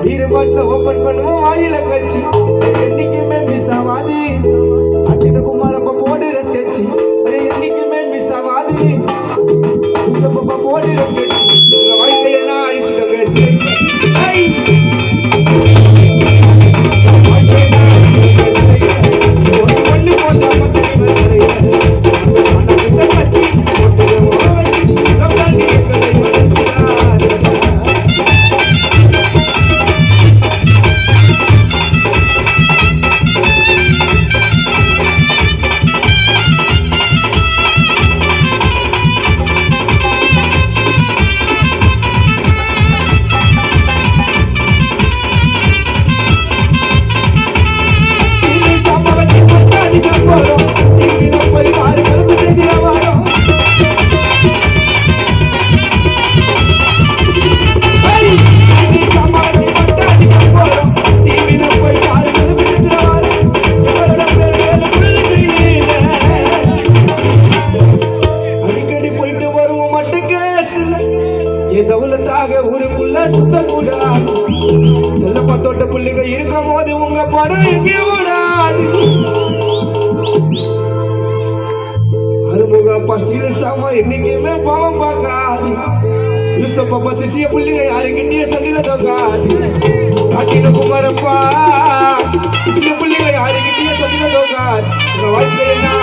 ஈரமாட்டில் open பண்ணுவோம் வாயில கட்சி என்னைக்குமே மிஸ் ஆகாது அட்டின குமாரப்ப போடுற ஸ்கெட்சி என்னைக்குமே மிஸ் ஆகாது போடுற ஸ்கெட்சி வாழ்க்கையெல்லாம் அழிச்சிட்டோங்க ஊருக்குள்ள சுத்த கூடாது செல்ல பத்தோட்ட புள்ளிங்க இருக்கும் போது உங்க படம் எங்கே ஓடாது அறுமுக பஸ்டில் சாம என்னைக்குமே பாவம் பார்க்காது யூசப்பா சிசிய புள்ளிங்க யாருக்கிட்டே சொல்லிட தோக்காது காட்டின குமாரப்பா சிசிய புள்ளிங்க யாருக்கிட்டே சொல்லிட தோக்காது வாழ்க்கை என்ன